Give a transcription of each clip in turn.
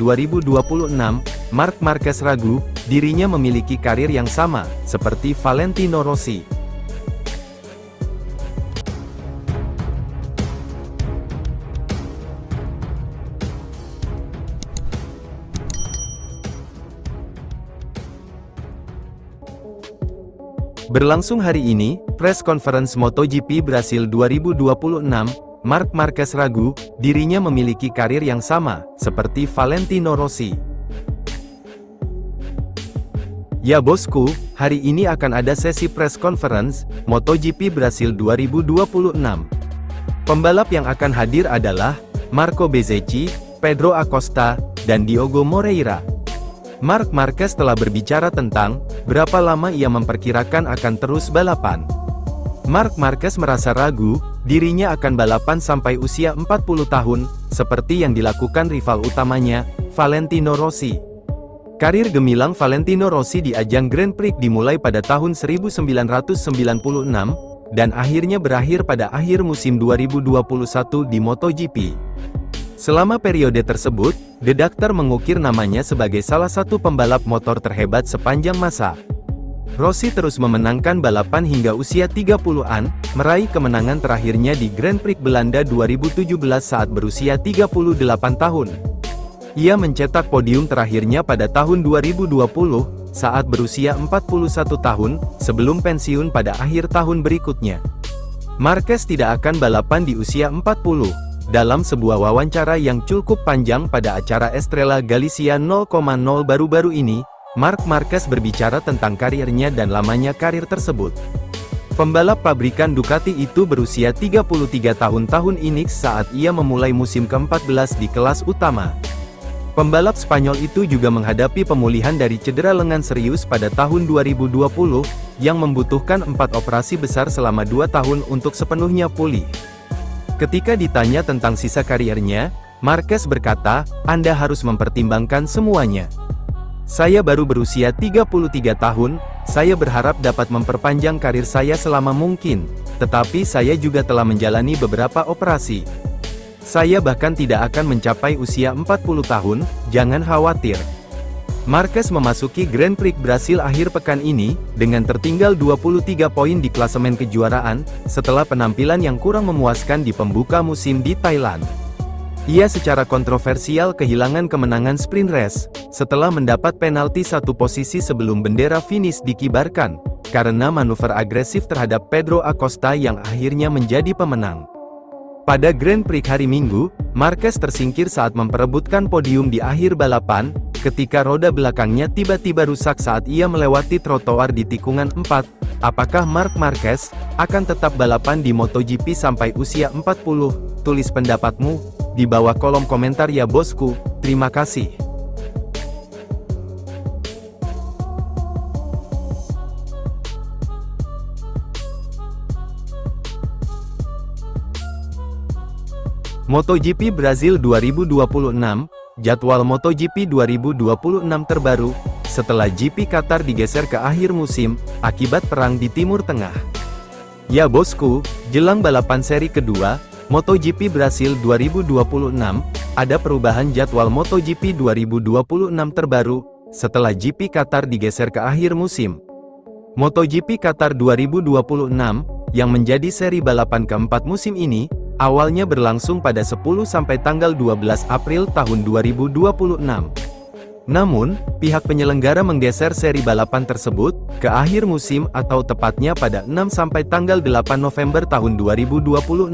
2026, Marc Marquez ragu, dirinya memiliki karir yang sama, seperti Valentino Rossi. Berlangsung hari ini, press conference MotoGP Brasil 2026, Marc Marquez ragu, dirinya memiliki karir yang sama, seperti Valentino Rossi. Ya bosku, hari ini akan ada sesi press conference, MotoGP Brasil 2026. Pembalap yang akan hadir adalah, Marco Bezzecchi, Pedro Acosta, dan Diogo Moreira. Marc Marquez telah berbicara tentang, berapa lama ia memperkirakan akan terus balapan. Marc Marquez merasa ragu, dirinya akan balapan sampai usia 40 tahun, seperti yang dilakukan rival utamanya, Valentino Rossi. Karir gemilang Valentino Rossi di ajang Grand Prix dimulai pada tahun 1996, dan akhirnya berakhir pada akhir musim 2021 di MotoGP. Selama periode tersebut, The Doctor mengukir namanya sebagai salah satu pembalap motor terhebat sepanjang masa. Rossi terus memenangkan balapan hingga usia 30-an, meraih kemenangan terakhirnya di Grand Prix Belanda 2017 saat berusia 38 tahun. Ia mencetak podium terakhirnya pada tahun 2020, saat berusia 41 tahun, sebelum pensiun pada akhir tahun berikutnya. Marquez tidak akan balapan di usia 40. Dalam sebuah wawancara yang cukup panjang pada acara Estrella Galicia 0,0 baru-baru ini, Marc Marquez berbicara tentang karirnya dan lamanya karir tersebut. Pembalap pabrikan Ducati itu berusia 33 tahun ini saat ia memulai musim ke-14 di kelas utama. Pembalap Spanyol itu juga menghadapi pemulihan dari cedera lengan serius pada tahun 2020, yang membutuhkan 4 operasi besar selama 2 tahun untuk sepenuhnya pulih. Ketika ditanya tentang sisa karirnya, Marquez berkata, "Anda harus mempertimbangkan semuanya. Saya baru berusia 33 tahun, saya berharap dapat memperpanjang karir saya selama mungkin, tetapi saya juga telah menjalani beberapa operasi. Saya bahkan tidak akan mencapai usia 40 tahun, jangan khawatir." Marquez memasuki Grand Prix Brasil akhir pekan ini, dengan tertinggal 23 poin di klasemen kejuaraan, setelah penampilan yang kurang memuaskan di pembuka musim di Thailand. Ia secara kontroversial kehilangan kemenangan sprint race, setelah mendapat penalti 1 posisi sebelum bendera finish dikibarkan, karena manuver agresif terhadap Pedro Acosta yang akhirnya menjadi pemenang. Pada Grand Prix hari Minggu, Marquez tersingkir saat memperebutkan podium di akhir balapan, ketika roda belakangnya tiba-tiba rusak saat ia melewati trotoar di tikungan 4. Apakah Marc Marquez akan tetap balapan di MotoGP sampai usia 40? Tulis pendapatmu di bawah kolom komentar ya bosku. Terima kasih. MotoGP Brasil 2026. Jadwal MotoGP 2026 terbaru, setelah GP Qatar digeser ke akhir musim, akibat perang di Timur Tengah. Ya bosku, jelang balapan seri kedua, MotoGP Brasil 2026, ada perubahan jadwal MotoGP 2026 terbaru, setelah GP Qatar digeser ke akhir musim. MotoGP Qatar 2026, yang menjadi seri balapan keempat musim ini, awalnya berlangsung pada 10 sampai tanggal 12 April tahun 2026. Namun, pihak penyelenggara menggeser seri balapan tersebut ke akhir musim atau tepatnya pada 6 sampai tanggal 8 November tahun 2026.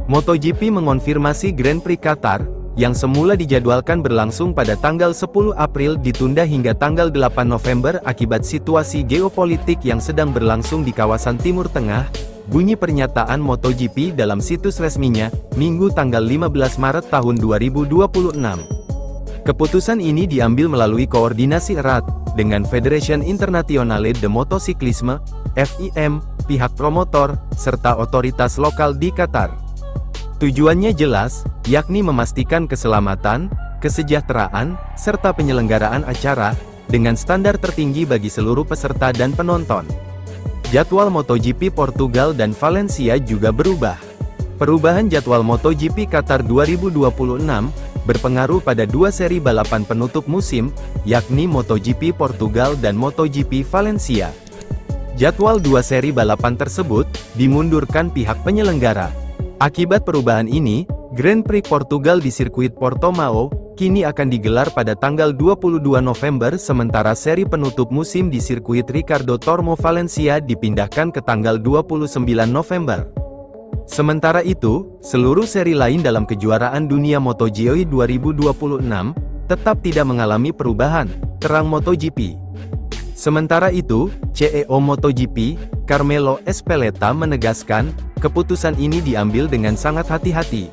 MotoGP mengonfirmasi Grand Prix Qatar, yang semula dijadwalkan berlangsung pada tanggal 10 April ditunda hingga tanggal 8 November akibat situasi geopolitik yang sedang berlangsung di kawasan Timur Tengah. Bunyi pernyataan MotoGP dalam situs resminya, Minggu tanggal 15 Maret tahun 2026. Keputusan ini diambil melalui koordinasi erat dengan Federation Internationale de Motociclisme, FIM, pihak promotor, serta otoritas lokal di Qatar. Tujuannya jelas, yakni memastikan keselamatan, kesejahteraan, serta penyelenggaraan acara, dengan standar tertinggi bagi seluruh peserta dan penonton. Jadwal MotoGP Portugal dan Valencia juga berubah. Perubahan jadwal MotoGP Qatar 2026 berpengaruh pada dua seri balapan penutup musim, yakni MotoGP Portugal dan MotoGP Valencia. Jadwal dua seri balapan tersebut dimundurkan pihak penyelenggara. Akibat perubahan ini, Grand Prix Portugal di sirkuit Portimao kini akan digelar pada tanggal 22 November sementara seri penutup musim di sirkuit Ricardo Tormo Valencia dipindahkan ke tanggal 29 November. Sementara itu, seluruh seri lain dalam kejuaraan dunia MotoGP 2026 tetap tidak mengalami perubahan, terang MotoGP. Sementara itu, CEO MotoGP, Carmelo Ezpeleta menegaskan, keputusan ini diambil dengan sangat hati-hati.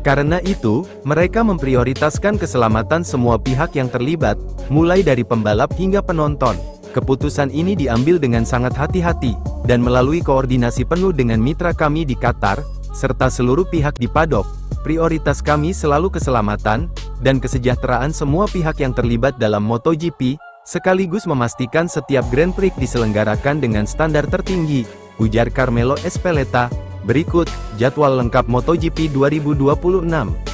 Karena itu, mereka memprioritaskan keselamatan semua pihak yang terlibat, mulai dari pembalap hingga penonton. Keputusan ini diambil dengan sangat hati-hati, dan melalui koordinasi penuh dengan mitra kami di Qatar, serta seluruh pihak di paddock. Prioritas kami selalu keselamatan, dan kesejahteraan semua pihak yang terlibat dalam MotoGP, sekaligus memastikan setiap Grand Prix diselenggarakan dengan standar tertinggi, ujar Carmelo Ezpeleta. Berikut, jadwal lengkap MotoGP 2026.